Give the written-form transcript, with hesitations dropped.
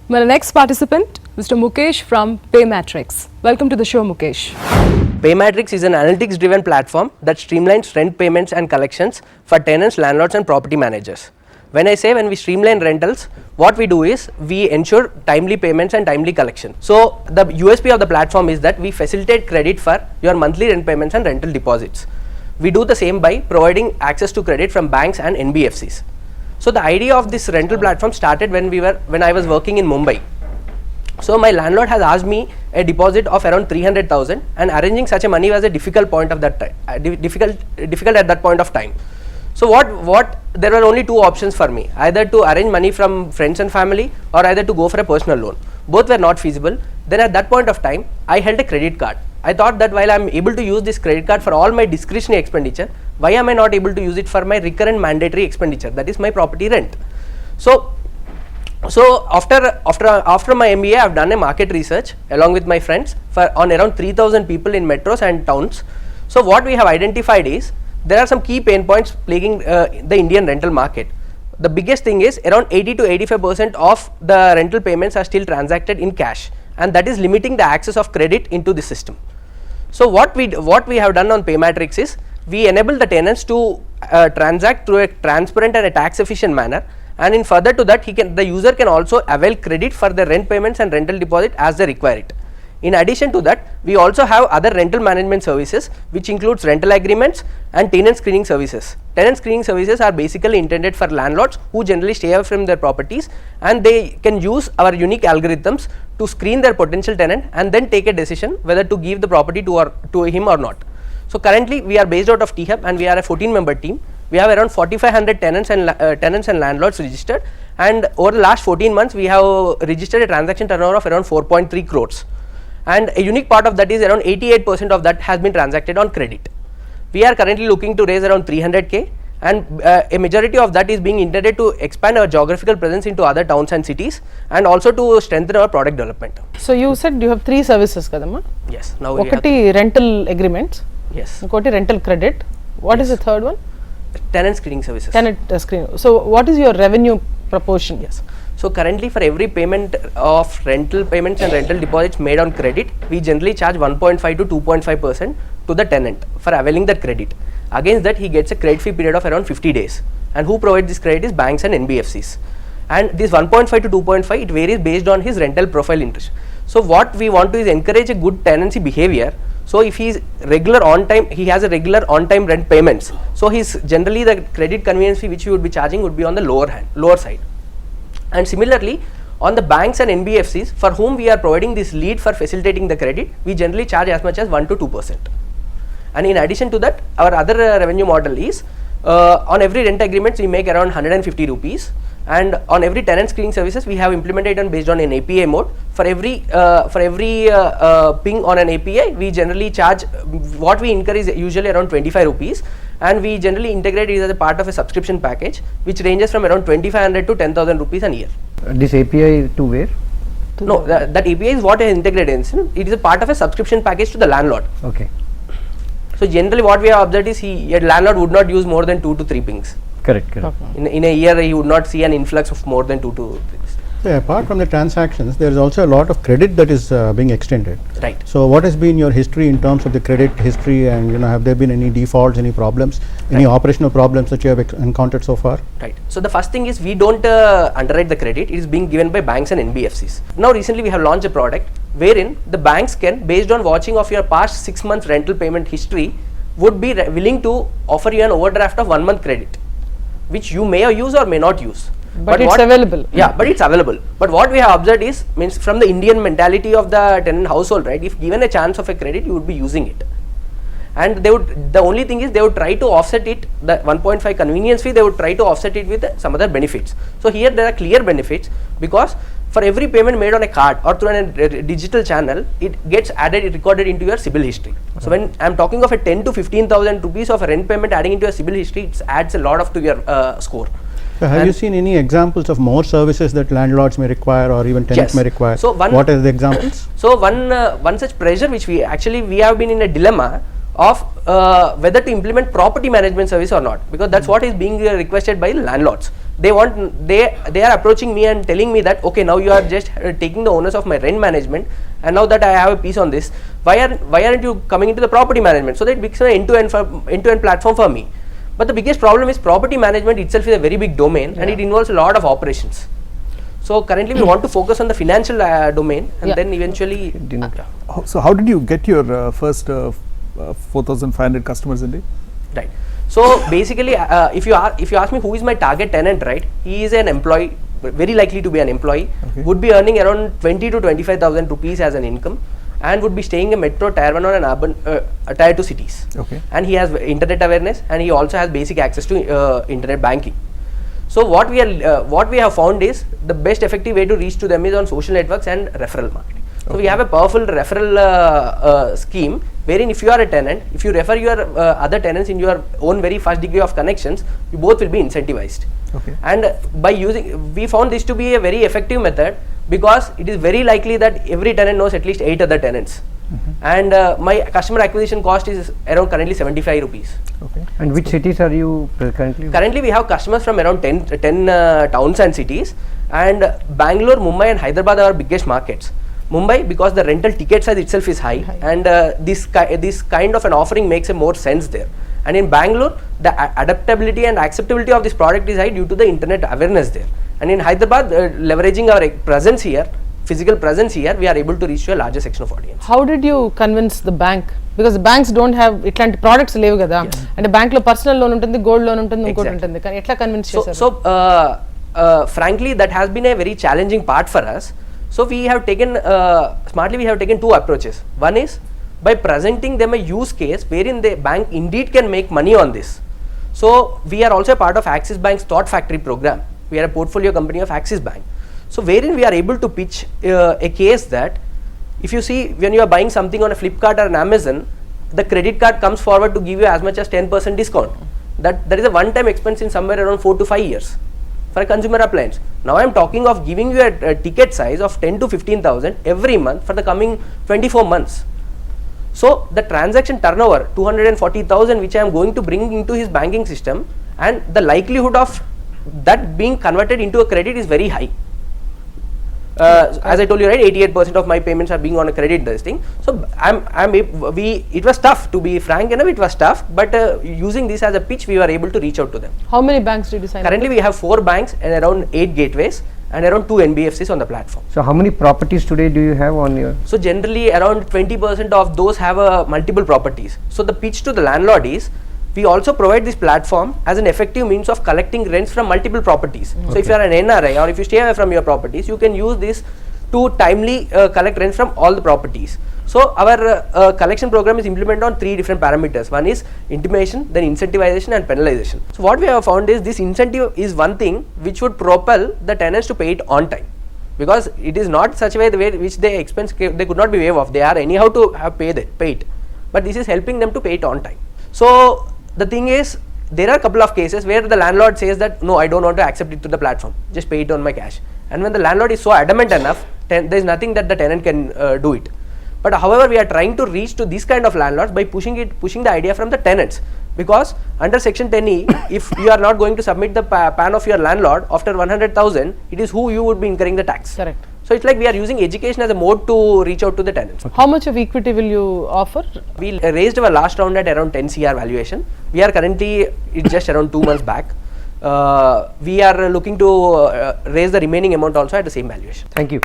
My next participant, Mr. Mukesh from Paymatrix. Welcome to the show, Mukesh. Paymatrix is an analytics-driven platform that streamlines rent payments and collections for tenants, landlords and property managers. When we streamline rentals, what we do is we ensure timely payments and timely collection. So the USP of the platform is that we facilitate credit for your monthly rent payments and rental deposits. We do the same by providing access to credit from banks and NBFCs. So the idea of this rental platform started when I was working in Mumbai. So my landlord has asked me a deposit of around 300,000, and arranging such a money was a difficult point of that time, difficult at that point of time. So there were only two options for me, either to arrange money from friends and family or either to go for a personal loan. Both were not feasible. Then at that point of time, I held a credit card. I thought that while I am able to use this credit card for all my discretionary expenditure, why am I not able to use it for my recurrent mandatory expenditure, that is my property rent? So after my MBA, I have done a market research along with my friends on around 3,000 people in metros and towns. So what we have identified is there are some key pain points plaguing the Indian rental market. The biggest thing is around 80 to 85% of the rental payments are still transacted in cash, and that is limiting the access of credit into the system. So what we have done on Paymatrix is we enable the tenants to transact through a transparent and a tax efficient manner, and in further to that the user can also avail credit for the rent payments and rental deposit as they require it. In addition to that, we also have other rental management services which includes rental agreements and tenant screening services. Tenant screening services are basically intended for landlords who generally stay away from their properties, and they can use our unique algorithms to screen their potential tenant and then take a decision whether to give the property to him or not. So currently we are based out of T-Hub and we are a 14-member team. We have around 4,500 tenants and landlords registered, and over the last 14 months we have registered a transaction turnover of around 4.3 crores. And a unique part of that is around 88% of that has been transacted on credit. We are currently looking to raise around 300k, and a majority of that is being intended to expand our geographical presence into other towns and cities, and also to strengthen our product development. So you said you have three services kadama? Yes. Now Okati rental agreements. Yes. Okati rental credit. What is the third one? Tenant screening services. Tenant screening. So what is your revenue proportion? Yes. So currently for every payment of rental payments and rental deposits made on credit, we generally charge 1.5 to 2.5% to the tenant for availing that credit. Against that, he gets a credit fee period of around 50 days. And who provides this credit is banks and NBFCs. And this 1.5 to 2.5, it varies based on his rental profile interest. So what we want to is encourage a good tenancy behavior. So if he is regular on time, he has a regular on time rent payments. So he's generally the credit convenience fee which we would be charging would be on the lower side. And similarly, on the banks and NBFCs for whom we are providing this lead for facilitating the credit, we generally charge as much as 1 to 2%. And in addition to that, our other revenue model is on every rent agreement we make around 150 rupees, and on every tenant screening services we have implemented and based on an API mode. For every ping on an API, we generally charge, what we incur is usually around 25 rupees, and we generally integrate it as a part of a subscription package which ranges from around 2,500 to 10,000 rupees a year. This API to where? No, that API is what is integrated in. It is a part of a subscription package to the landlord. Okay. So generally what we have observed is a landlord would not use more than 2 to 3 pings. Correct. In a year he would not see an influx of more than 2 to 3 pings. So apart from the transactions, there is also a lot of credit that is being extended. Right. So what has been your history in terms of the credit history, and have there been any defaults, any problems, any operational problems that you have encountered so far? Right. So the first thing is we don't underwrite the credit. It is being given by banks and NBFCs. Now recently we have launched a product wherein the banks can, based on watching of your past 6 months rental payment history, would be willing to offer you an overdraft of 1 month credit, which you may use or may not use. But it's available. Yeah, but it's available. But what we have observed is, from the Indian mentality of the tenant household, right? If given a chance of a credit, you would be using it. And the only thing is they would try to offset it, the 1.5 convenience fee, they would try to offset it with some other benefits. So here there are clear benefits, because for every payment made on a card or through a digital channel, it gets recorded into your CIBIL history. So when I am talking of a 10 to 15,000 rupees of a rent payment adding into your CIBIL history, it adds a lot to your score. So have you seen any examples of more services that landlords may require or even tenants may require? So what are the examples? So one such pressure which we have been in a dilemma of whether to implement property management service or not, because that's what is being requested by landlords. They are approaching me and telling me that okay, now you are just taking the onus of my rent management, and now that I have a piece on this, why aren't you coming into the property management, so that it becomes an end-to-end platform for me. But the biggest problem is property management itself is a very big domain, and it involves a lot of operations. So currently we want to focus on the financial domain, and then eventually. So how did you get your first 4,500 customers in day? Right. So basically, if you ask me who is my target tenant, right? He is an employee, very likely to be an employee, would be earning around 20 to 25,000 rupees as an income, and would be staying in metro, tier 1 or an urban, tier 2 cities. Okay. And he has internet awareness, and he also has basic access to internet banking. So what we have found is the best effective way to reach to them is on social networks and referral marketing. So we have a powerful referral scheme, wherein if you are a tenant, if you refer your other tenants in your own very first degree of connections, you both will be incentivized. Okay. And by we found this to be a very effective method, because it is very likely that every tenant knows at least 8 other tenants. And my customer acquisition cost is around currently 75 rupees. Okay. And which cities are you currently? Currently we have customers from around 10 towns and cities, and Bangalore, Mumbai and Hyderabad are our biggest markets. Mumbai, because the rental ticket size itself is high, and this kind of an offering makes a more sense there. And in Bangalore, the adaptability and acceptability of this product is high due to the internet awareness there. And in Hyderabad, leveraging our presence here, physical presence here, we are able to reach to a larger section of audience. How did you convince the bank? Because the banks don't have itlanti products levu kada. And a bank lo personal loan untundi, gold loan untundi, inkoti untundi. Kani etla convince chesaru? So frankly, that has been a very challenging part for us. So we have taken smartly. We have taken two approaches. One is by presenting them a use case wherein the bank indeed can make money on this. So we are also a part of Axis Bank's Thought Factory program. We are a portfolio company of Axis Bank. So wherein we are able to pitch a case that if you see, when you are buying something on a Flipkart or an Amazon, the credit card comes forward to give you as much as 10% discount. That is a one-time expense in somewhere around 4 to 5 years for a consumer appliance. Now I am talking of giving you a ticket size of 10 to 15,000 every month for the coming 24 months. So the transaction turnover 240,000 which I am going to bring into his banking system, and the likelihood of that being converted into a credit is very high. As I told you, right, 88% of my payments are being on a credit this thing. So it was tough, to be frank enough, it was tough, but using this as a pitch, we were able to reach out to them. How many banks did you sign Currently, we have 4 banks and around 8 gateways and around 2 NBFCs on the platform. So how many properties today do you have on your? So generally around 20% of those have multiple properties. So the pitch to the landlord is, we also provide this platform as an effective means of collecting rents from multiple properties. Okay. So if you are an NRI or if you stay away from your properties, you can use this to timely collect rents from all the properties. So our collection program is implemented on 3 different parameters. One is intimation, then incentivization and penalization. So what we have found is this incentive is one thing which would propel the tenants to pay it on time, because it is not such a way the way which they expense they could not be waived off. They are anyhow to have pay it, but this is helping them to pay it on time. So the thing is, there are a couple of cases where the landlord says that no, I don't want to accept it to the platform, just pay it on my cash. And when the landlord is so adamant enough, there is nothing that the tenant can do it. But however, we are trying to reach to this kind of landlords by pushing the idea from the tenants, because under section 10E, if you are not going to submit the PAN of your landlord after 100,000, it is who you would be incurring the tax. Correct. So it's like we are using education as a mode to reach out to the tenants. How much of equity will you offer? We raised our last round at around 10 CR valuation. We are currently, it's just around 2 months back. We are looking to raise the remaining amount also at the same valuation. Thank you.